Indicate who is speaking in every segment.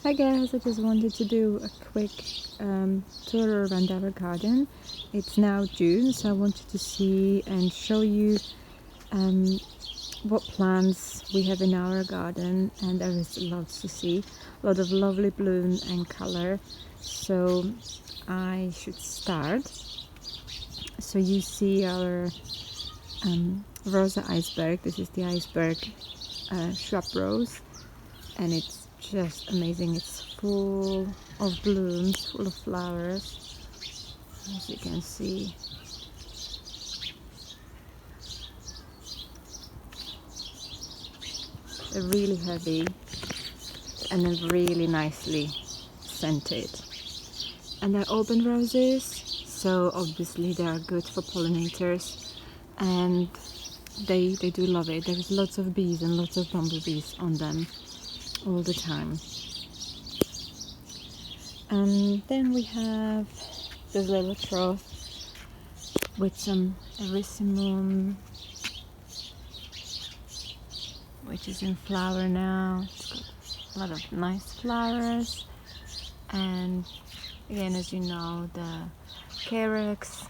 Speaker 1: Hi guys, I just wanted to do a quick tour around our garden. It's now June, so I wanted to see and show you what plants we have in our garden, and there is lots to see, a lot of lovely bloom and color. So I should start. So you see our Rosa iceberg. This is the iceberg shrub rose, and it's just amazing. It's full of blooms, full of flowers, as you can see. They're really heavy and then really nicely scented. And they're open roses, so obviously they are good for pollinators, and they do love it. There's lots of bees and lots of bumblebees on them all the time. And then we have this little trough with some erysimum, which is in flower now. It's got a lot of nice flowers, and again, as you know, the carex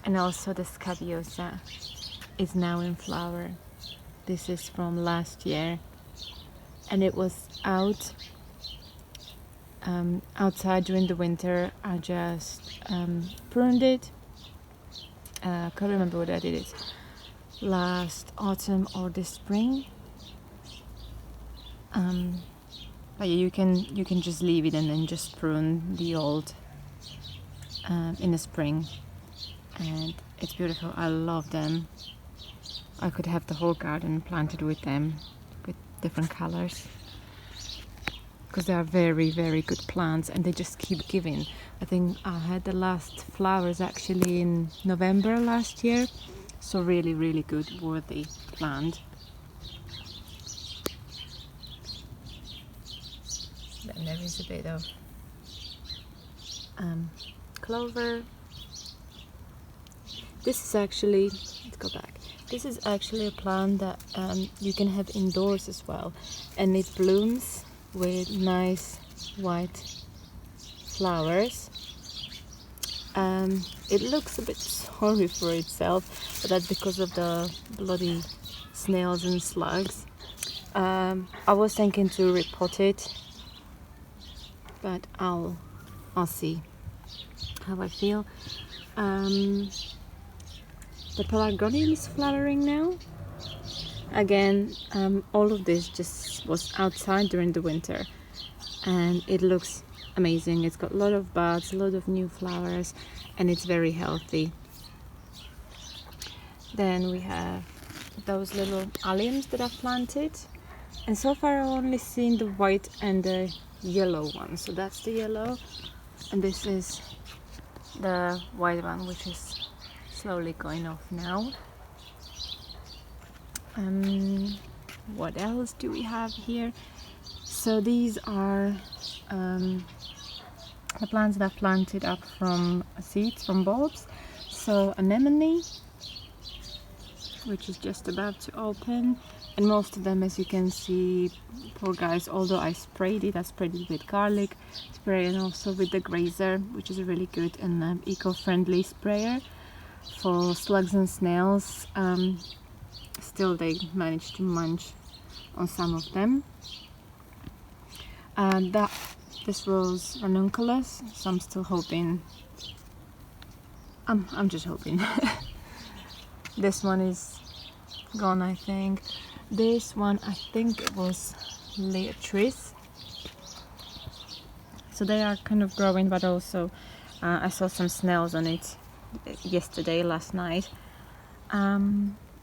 Speaker 1: and also the scabiosa is now in flower. This is from last year, and it was outside during the winter. I just pruned it. I can't remember whether I did it last autumn or this spring. But yeah, you can just leave it and then just prune the old in the spring, and it's beautiful. I love them. I could have the whole garden planted with them, with different colors, because they are very, very good plants and they just keep giving. I think I had the last flowers actually in November last year, so really, really good, worthy plant. Then there is a bit of clover. This is actually, let's go back. This is actually a plant that you can have indoors as well, and it blooms with nice white flowers. It looks a bit sorry for itself, but that's because of the bloody snails and slugs. I was thinking to repot it, but I'll see how I feel. The pelargonium is flowering now. Again, all of this just was outside during the winter, and it looks amazing. It's got a lot of buds, a lot of new flowers, and it's very healthy. Then we have those little alliums that I've planted, and so far I've only seen the white and the yellow one. So that's the yellow, and this is the white one, which is slowly going off now. What else do we have here? So these are the plants that I've planted up from seeds, from bulbs. So anemone, which is just about to open, and most of them, as you can see, poor guys, although I sprayed it with garlic spray and also with the grazer, which is a really good and eco-friendly sprayer for slugs and snails. Still they managed to munch on some of them. This was ranunculus, so I'm still hoping. I'm just hoping. This one is gone, I think. This one, I think it was Leatrice. So they are kind of growing, but also I saw some snails on it last night.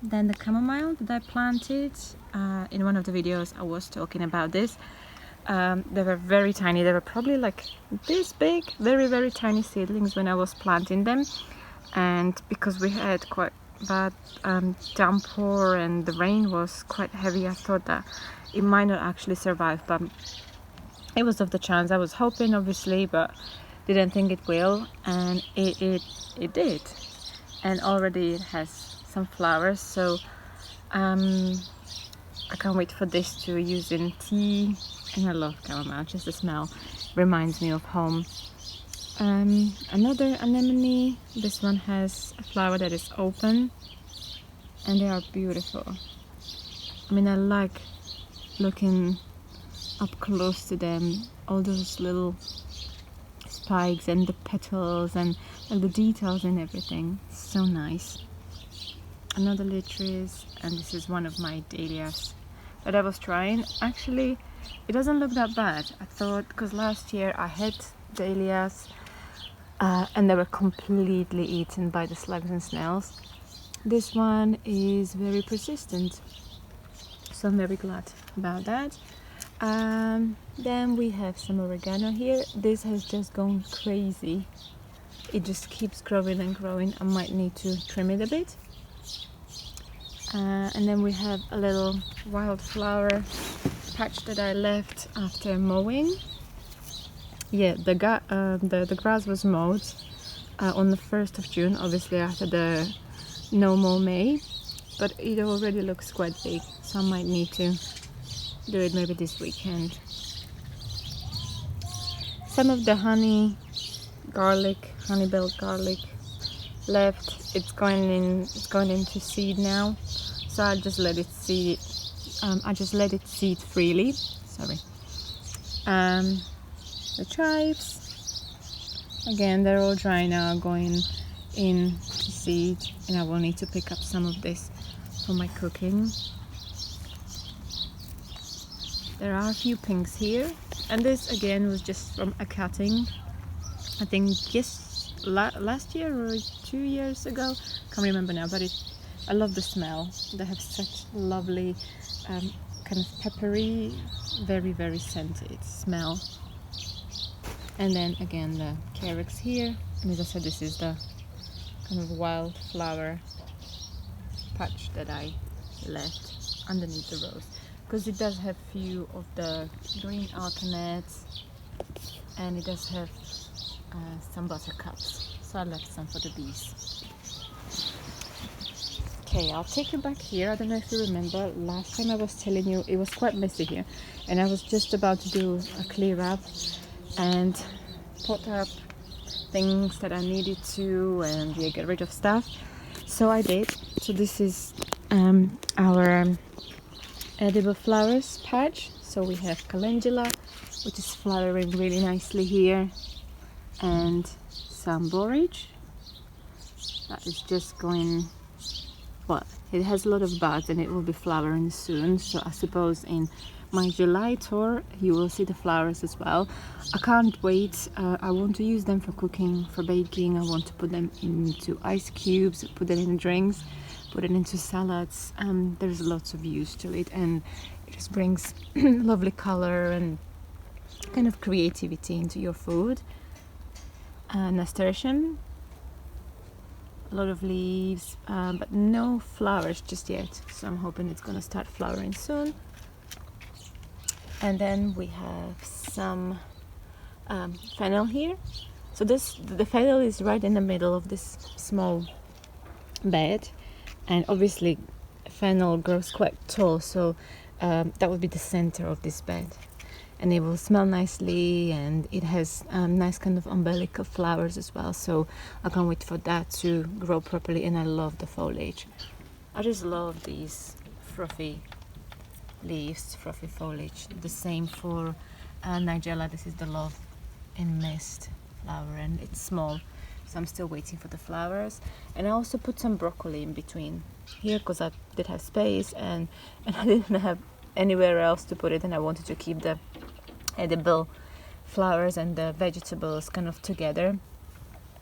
Speaker 1: Then the chamomile that I planted, in one of the videos I was talking about this. They were very tiny. They were probably like this big, very, very tiny seedlings when I was planting them. And because we had quite bad downpour and the rain was quite heavy, I thought that it might not actually survive, but it was of the chance. I was hoping, obviously, but didn't think it will, and it did, and already it has some flowers. So I can't wait for this to use in tea, and I love chamomile, just the smell reminds me of home. Another anemone, this one has a flower that is open and they are beautiful. I mean, I like looking up close to them, all those little spikes and the petals and the details and everything. So nice. Another Litris, and this is one of my dahlias that I was trying. Actually, it doesn't look that bad. I thought, because last year I had dahlias and they were completely eaten by the slugs and snails. This one is very persistent, so I'm very glad about that. Then we have some oregano here. This has just gone crazy. It just keeps growing and growing. I might need to trim it a bit. And then we have a little wildflower patch that I left after mowing. Yeah, the grass was mowed on the 1st of June, obviously after the no mow May, but it already looks quite big, so I might need to do it maybe this weekend. Some of the honey bell garlic left. It's going into seed now, so I just let it seed. I just let it seed freely. Sorry. The chives, again, they're all dry now, going in to seed, and I will need to pick up some of this for my cooking. There are a few pinks here, and this again was just from a cutting, I think last year or 2 years ago, can't remember now, but I love the smell. They have such lovely kind of peppery, very, very scented smell. And then again the carex here, and as I said, this is the kind of wildflower patch that I left underneath the rose, because it does have few of the green alkanets, and it does have some buttercups, so I left some for the bees. Okay, I'll take you back here. I don't know if you remember, last time I was telling you it was quite messy here, and I was just about to do a clear up and put up things that I needed to, and get rid of stuff. So I did. So this is our edible flowers patch. So we have calendula, which is flowering really nicely here, and some borage that is just going, well, it has a lot of buds and it will be flowering soon, so I suppose in my July tour you will see the flowers as well. I can't wait. I want to use them for cooking, for baking. I want to put them into ice cubes, put them in drinks, put it into salads. There's lots of use to it, and it just brings lovely color and kind of creativity into your food. Nasturtium, a lot of leaves, but no flowers just yet, so I'm hoping it's gonna start flowering soon. And then we have some fennel here. So the fennel is right in the middle of this small bed, and obviously fennel grows quite tall, so that would be the center of this bed, and it will smell nicely, and it has nice kind of umbilical flowers as well, so I can't wait for that to grow properly. And I love the foliage. I just love these fluffy leaves, fluffy foliage. The same for Nigella. This is the Love in Mist flower, and it's small, so I'm still waiting for the flowers. And I also put some broccoli in between here because I did have space, and I didn't have anywhere else to put it, and I wanted to keep the edible flowers and the vegetables kind of together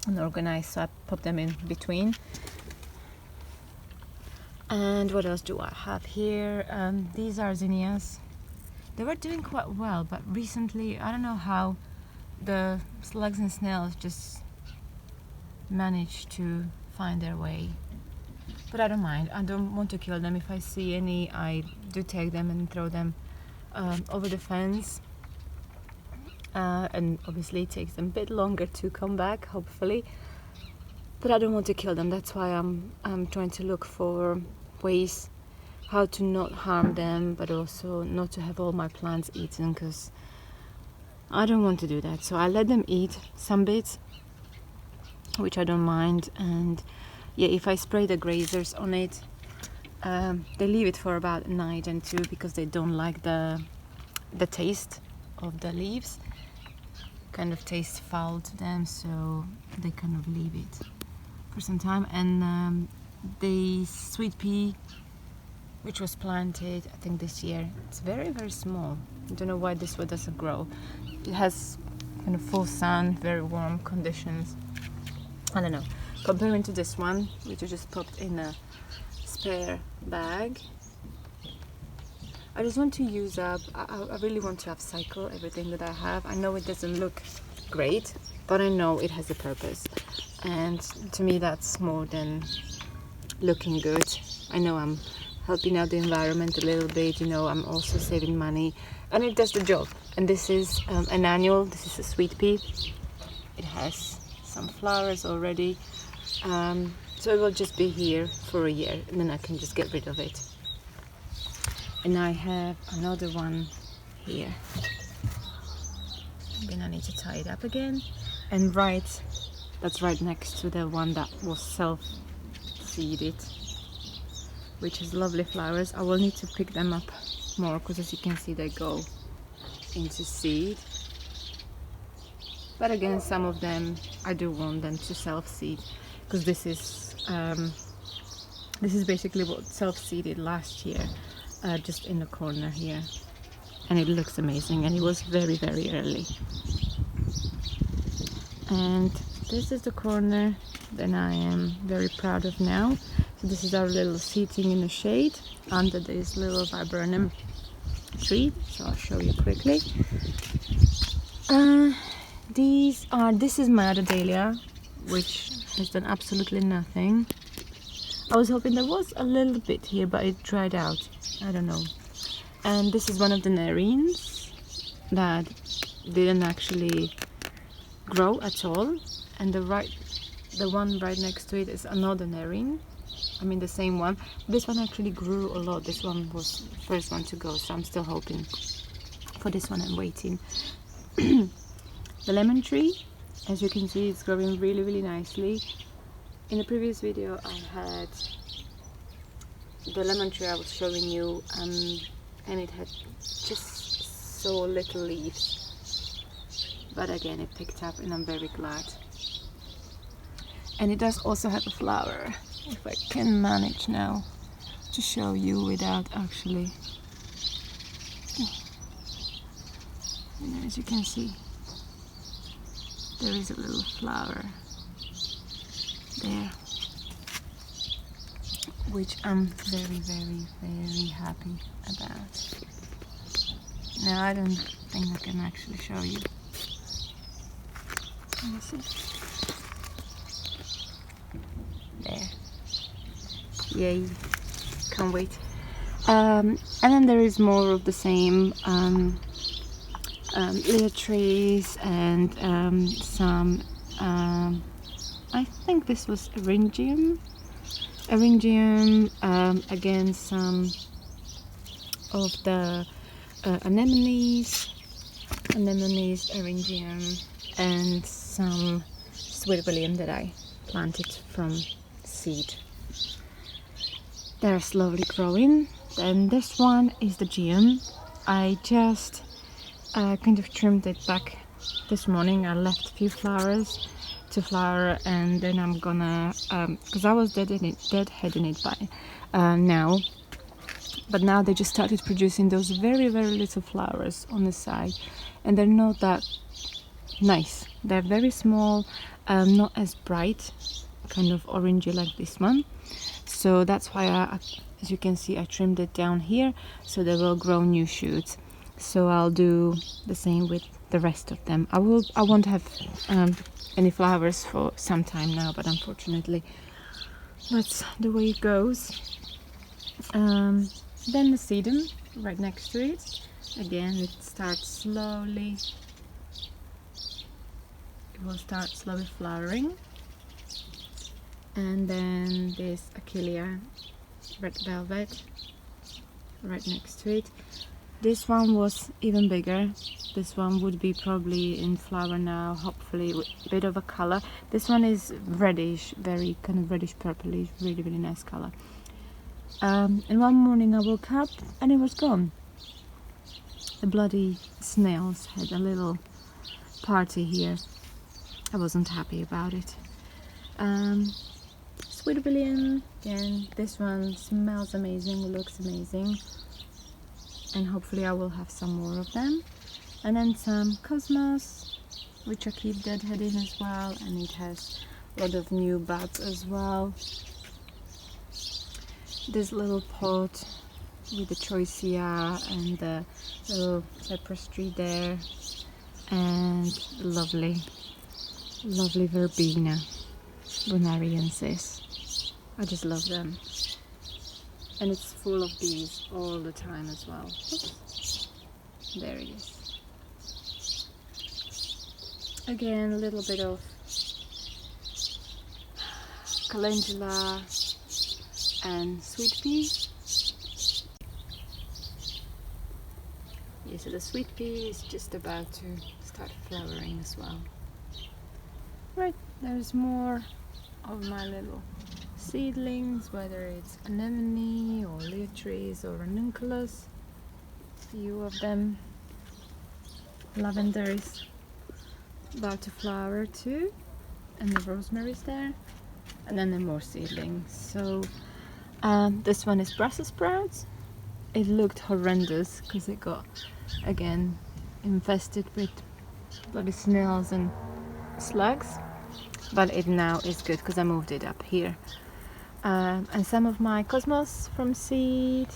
Speaker 1: and organized, so I put them in between. And what else do I have here? These are zinnias. They were doing quite well, but recently I don't know how the slugs and snails just managed to find their way. But I don't mind. I don't want to kill them. If I see any, I do take them and throw them over the fence. And obviously it takes them a bit longer to come back, hopefully. But I don't want to kill them. That's why I'm trying to look for ways how to not harm them, but also not to have all my plants eaten, because I don't want to do that. So I let them eat some bits, which I don't mind. And yeah, if I spray the grazers on it, they leave it for about a night and two, because they don't like the taste of the leaves. Kind of tastes foul to them, so they kind of leave it for some time. And the sweet pea, which was planted I think this year, it's very, very small. I don't know why this one doesn't grow. It has kind of full sun, very warm conditions. I don't know, comparing to this one, which I just popped in a spare bag. I just want to use up, I really want to upcycle everything that I have. I know it doesn't look great, but I know it has a purpose. And to me that's more than looking good. I know I'm helping out the environment a little bit, you know, I'm also saving money, and it does the job. And this is an annual, this is a sweet pea. It has some flowers already. So it will just be here for a year, and then I can just get rid of it. And I have another one here. Then I need to tie it up again. And that's right next to the one that was self-seeded, which has lovely flowers. I will need to pick them up more, because as you can see they go into seed. But again, some of them I do want them to self-seed, because this is basically what self-seeded last year. Just in the corner here, and it looks amazing, and it was very, very early. And this is the corner that I am very proud of now. So this is our little seating in the shade under this little viburnum tree, so I'll show you quickly. This is my other dahlia, which has done absolutely nothing. I was hoping there was a little bit here, but it dried out. I don't know. And this is one of the nerines that didn't actually grow at all. And the one right next to it is another nerine. I mean the same one. This one actually grew a lot. This one was the first one to go, so I'm still hoping for this one. I'm waiting. The lemon tree, as you can see, it's growing really, really nicely. In the previous video I had the lemon tree I was showing you, and it had just so little leaves, but again it picked up, and I'm very glad. And it does also have a flower, if I can manage now to show you without actually, and as you can see there is a little flower there, which I'm very, very, very happy about. Now I don't think I can actually show you. Let me see. There. Yay. Can't wait. And then there is more of the same little trees and some I think this was eryngium, again some of the anemones, eryngium, and some sweet william that I planted from seed. They're slowly growing. Then this one is the geum. I just kind of trimmed it back this morning. I left a few flowers to flower, and then I'm gonna, because I was deadheading it by now, but now they just started producing those very, very little flowers on the side, and they're not that nice. They're very small, not as bright, kind of orangey like this one. So that's why as you can see, I trimmed it down here, so they will grow new shoots. So I'll do the same with the rest of them. I won't have any flowers for some time now, but unfortunately that's the way it goes. Then the sedum right next to it, again it starts slowly, it will start slowly flowering. And then this achillea red velvet, right next to it. This one was even bigger. This one would be probably in flower now, hopefully with a bit of a color. This one is reddish, very kind of reddish purplish, really really nice color. And one morning I woke up and it was gone. The bloody snails had a little party here. I wasn't happy about it. Sweet William, again, this one smells amazing, looks amazing, and hopefully I will have some more of them. And then some cosmos, which I keep deadheading as well, and it has a lot of new buds as well. This little pot with the choicea and the little cypress tree there, and lovely verbena, bonariensis. I just love them, and it's full of bees all the time as well. Oops. There it is. Again, a little bit of calendula and sweet pea. Yeah, so the sweet pea is just about to start flowering as well. Right, there's more of my little seedlings, whether it's anemone or leotris or ranunculus. A few of them. Lavender is about to flower too, and the rosemary is there, and then there are more seedlings. So this one is Brussels sprouts. It looked horrendous because it got again infested with bloody snails and slugs, but it now is good because I moved it up here. And some of my cosmos from seed,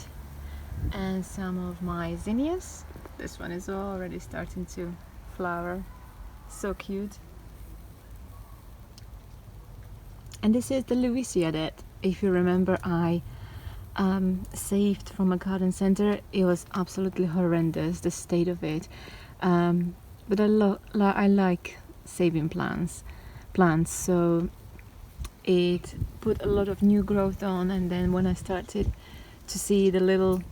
Speaker 1: and some of my zinnias. This one is already starting to flower, so cute. And this is the Louisia that, if you remember, I saved from a garden center. It was absolutely horrendous, the state of it, but I like saving plants, so it put a lot of new growth on, and then when I started to see the little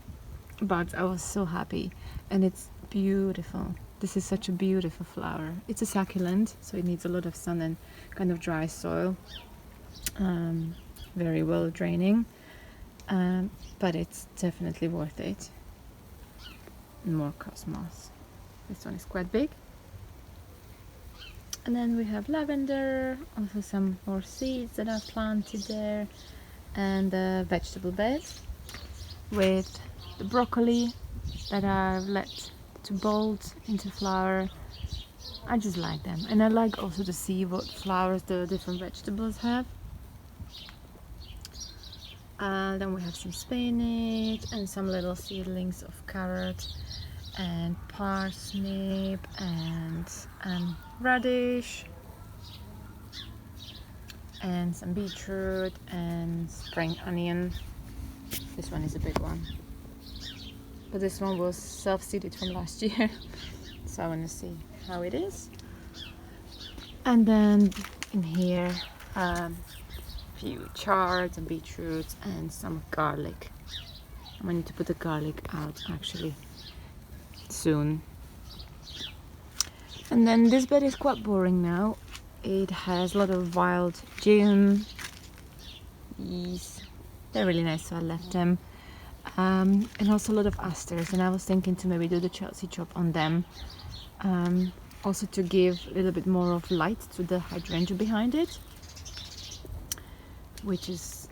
Speaker 1: buds, I was so happy. And it's beautiful. This is such a beautiful flower. It's a succulent, so it needs a lot of sun and kind of dry soil, very well draining, but it's definitely worth it. More cosmos. This one is quite big. And then we have lavender, also some more seeds that I've planted there, and a vegetable bed with the broccoli that I've let to bolt into flower. I just like them, and I like also to see what flowers the different vegetables have. Then we have some spinach and some little seedlings of carrot and parsnip and radish and some beetroot and spring onion. This one is a big one, but this one was self-seeded from last year, so I want to see how it is. And then in here a few chards and beetroots and some garlic. I need to put the garlic out actually soon. And then this bed is quite boring now. It has a lot of wild geum. They're really nice, so I left them. And also a lot of asters, and I was thinking to maybe do the Chelsea chop on them, also to give a little bit more of light to the hydrangea behind it, which is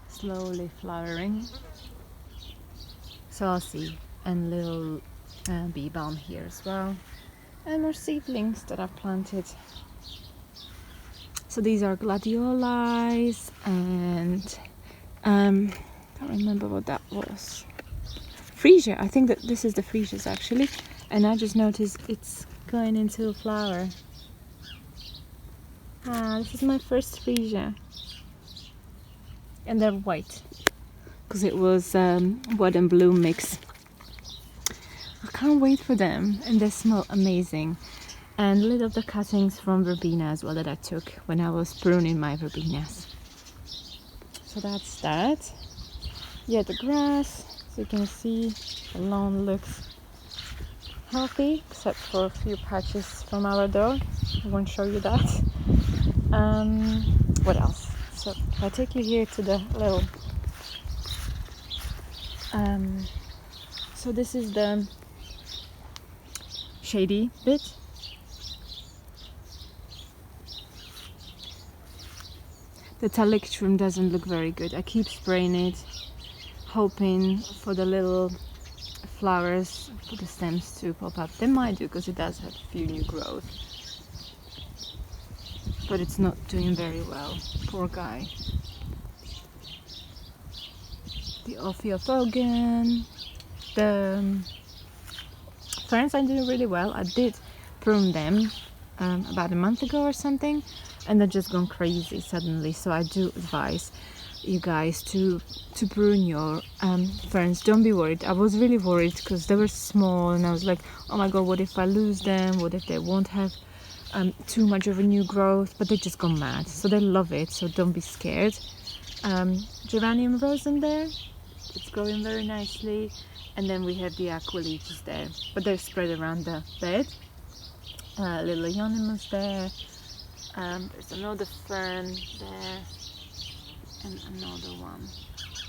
Speaker 1: slowly flowering. So I'll see. And little bee balm here as well, and more seedlings that I've planted. So these are gladiolus, and can't remember what that was. Freesia. I think that this is the freesias actually, and I just noticed it's going into flower. This is my first freesia, and they're white because it was white and blue mix. I can't wait for them, and they smell amazing. And a little of the cuttings from verbena as well that I took when I was pruning my verbenas. So that's that. yeah, the grass, as you can see, the lawn looks healthy, except for a few patches from our dog. I won't show you that. What else? So if I take you here to the little so this is the shady bit. The talictrum doesn't look very good. I keep spraying it, hoping for the little flowers, for the stems to pop up. They might do, because it does have a few new growth, but it's not doing very well. Poor guy. The Ophiophogan, the ferns are doing really well. I did prune them about a month ago or something, and they're just gone crazy suddenly. So I do advise you guys to prune your ferns. Don't be worried. I was really worried because they were small, and I was like, oh my god, what if I lose them? What if they won't have too much of a new growth? But they just gone mad, so they love it, so don't be scared. Geranium rose in there, it's growing very nicely, and then we have the aqualegias there, but they're spread around the bed. Little euonymus there, there's another fern there, and another one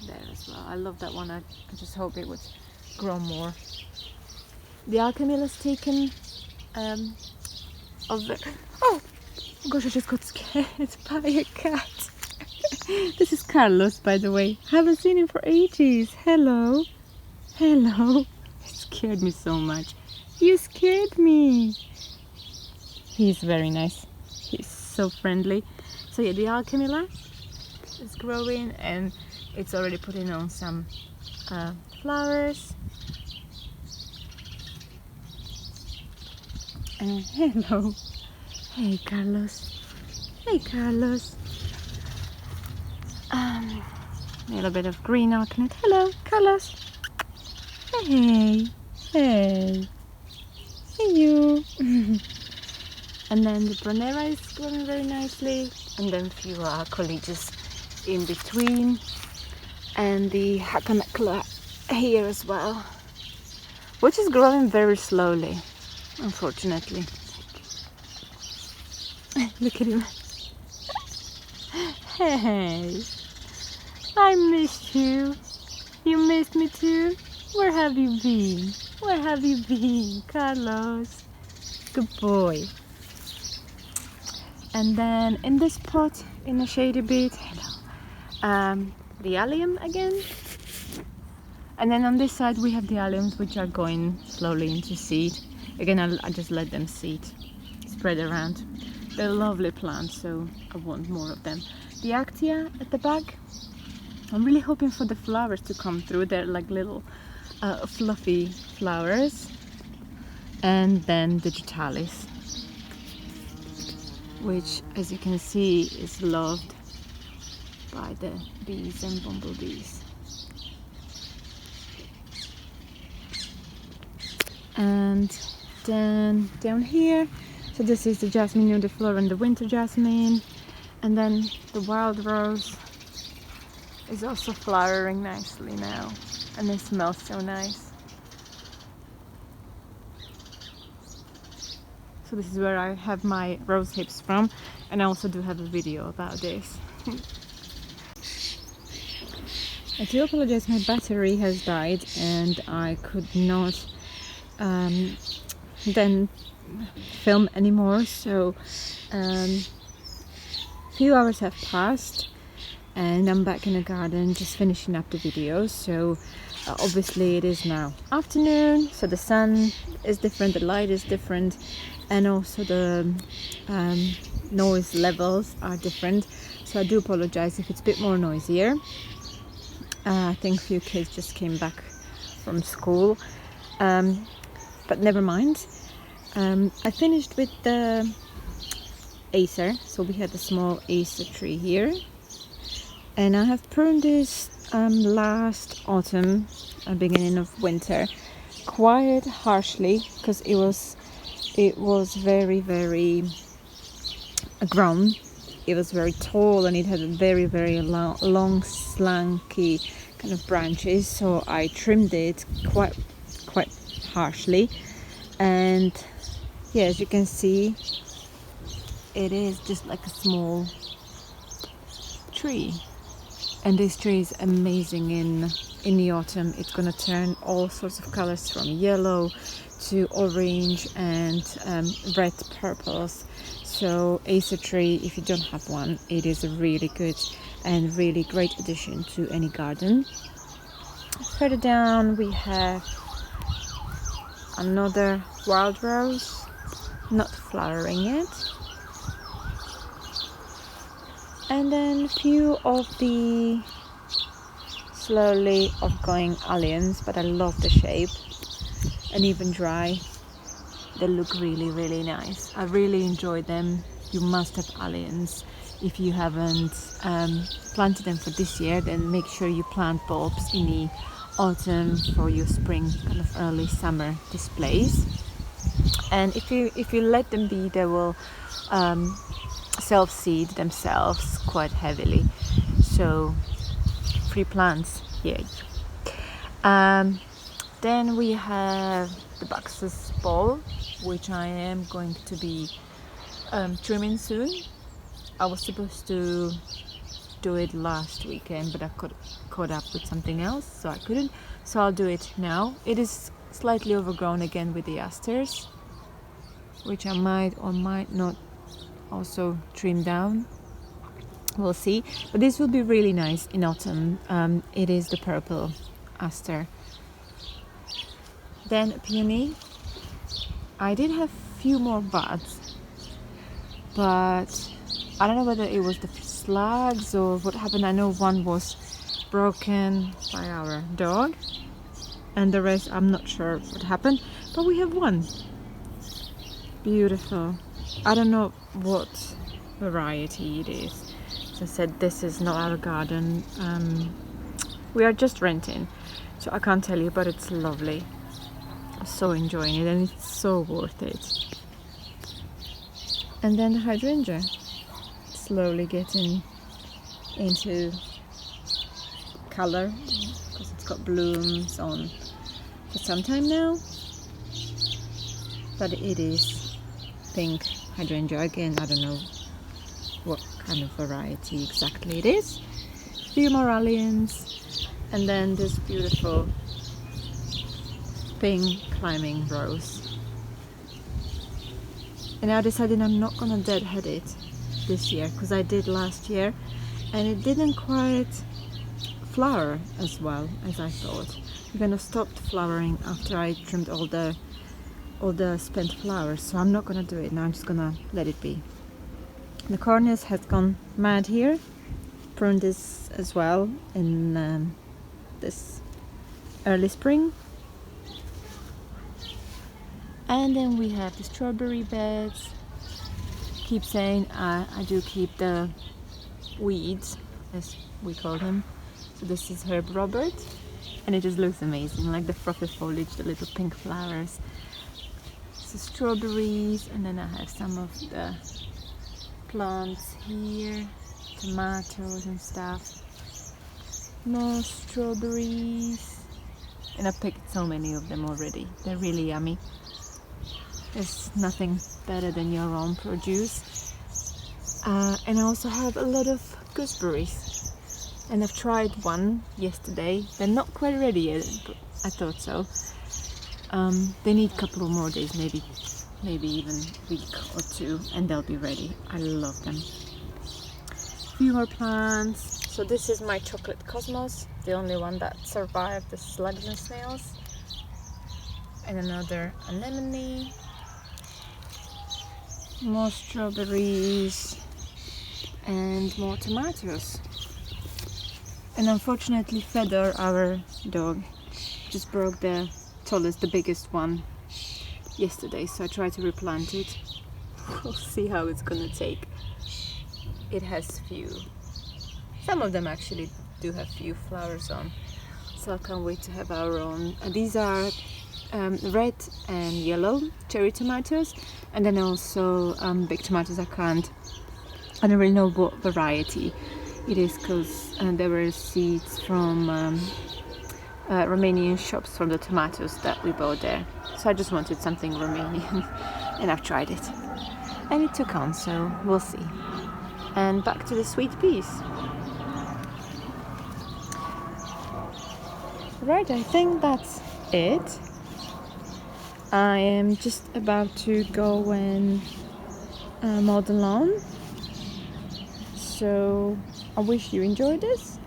Speaker 1: there as well. I love that one. I just hope it would grow more. The alchemila's taken of the... Oh gosh, I just got scared by a cat. This is Carlos, by the way. Haven't seen him for ages. Hello. Hello. It scared me so much. You scared me. He's very nice. He's so friendly. So yeah, the alchemila is growing, and it's already putting on some flowers. And hello. Hey, Carlos. Hey, Carlos. A little bit of green alkanet. Hello, Carlos. Hey, hey, hey you. And then the Bronera is growing very nicely, and then a few colleges in between, and the Hakanakla here as well, which is growing very slowly, unfortunately. Look at him. Hey, I missed you. You missed me too? Where have you been? Where have you been, Carlos? Good boy. And then in this pot, in a shady bit, hello, the allium again. And then on this side we have the alliums, which are going slowly into seed. Again, I just let them seed, spread around. They're lovely plants, so I want more of them. The Actia at the back, I'm really hoping for the flowers to come through. They're like little fluffy flowers. And then the Digitalis, which, as you can see, is loved by the bees and bumblebees. And then down here, so this is the Jasmine Nude Flora and the Winter Jasmine. And then the Wild Rose is also flowering nicely now, and it smells so nice. So this is where I have my rose hips from, and I also do have a video about this. I do apologize, my battery has died and I could not then film anymore, so a few hours have passed and I'm back in the garden just finishing up the video. So obviously it is now afternoon, so the sun is different, the light is different, and also the noise levels are different, so I do apologize if it's a bit more noisier. I think a few kids just came back from school, but never mind. I finished with the Acer, so we had a small Acer tree here, and I have pruned this last autumn, beginning of winter, quite harshly, because it was very grown. It was very tall and it had a very long slanky kind of branches, so I trimmed it quite harshly. And yeah, as you can see, it is just like a small tree, and this tree is amazing in the autumn. It's gonna turn all sorts of colors from yellow to orange and red purples. So Acer tree, if you don't have one, it is a really good and really great addition to any garden. Further down we have another wild rose, not flowering yet. And then a few of the slowly outgoing alliums, but I love the shape. And even dry, they look really nice. I really enjoy them. You must have alliums. If you haven't planted them for this year, then make sure you plant bulbs in the autumn for your spring, kind of early summer displays. And if you let them be, they will self-seed themselves quite heavily. So free plants, yay. Then we have the Buxus ball, which I am going to be trimming soon. I was supposed to do it last weekend, but I got caught up with something else, so I couldn't. So I'll do it now. It is slightly overgrown again with the asters, which I might or might not also trim down. We'll see. But this will be really nice in autumn. It is the purple aster. Then peony. I did have few more buds, but I don't know whether it was the slugs or what happened. I know one was broken by our dog, and the rest I'm not sure what happened, but we have one. Beautiful. I don't know what variety it is. As I said, this is not our garden. We are just renting, so I can't tell you, but it's lovely. I'm so enjoying it, and it's so worth it. And then the hydrangea, slowly getting into color, because it's got blooms on for some time now. But it is pink hydrangea again. I don't know what kind of variety exactly it is. A few more alliums, and then this beautiful pink climbing rose. And I decided I'm not gonna deadhead it this year, because I did last year and it didn't quite flower as well as I thought. It kind of stopped flowering after I trimmed all the spent flowers, so I'm not gonna do it now. I'm just gonna let it be. The cornus has gone mad here. Pruned this as well in this early spring. And then we have the strawberry beds. Keep saying I do keep the weeds, as we call them. So this is Herb Robert, and it just looks amazing, like the frothy foliage, the little pink flowers. So strawberries, and then I have some of the plants here, tomatoes and stuff. More strawberries, and I picked so many of them already. They're really yummy. There's nothing better than your own produce. And I also have a lot of gooseberries, and I've tried one yesterday. They're not quite ready yet, but I thought so. They need a couple of more days, maybe even a week or two, and they'll be ready. I love them. Few more plants. So this is my chocolate cosmos, the only one that survived the slugs and snails. And another anemone. More strawberries and more tomatoes. And unfortunately Fedor, our dog, just broke the tallest, the biggest one yesterday, so I tried to replant it. We'll see how it's gonna take. It has few. Some of them actually do have few flowers on, so I can't wait to have our own. These are red and yellow cherry tomatoes, and then also big tomatoes. I don't really know what variety It is because there were seeds from Romanian shops from the tomatoes that we bought there. So I just wanted something Romanian and I've tried it. And it took on, so we'll see. And back to the sweet peas. Right, I think that's it. I am just about to go and mow the lawn. So I wish you enjoyed this.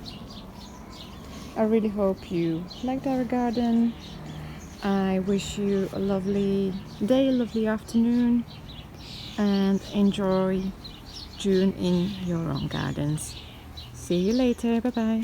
Speaker 1: I really hope you liked our garden. I wish you a lovely day, a lovely afternoon, and enjoy June in your own gardens. See you later. Bye bye.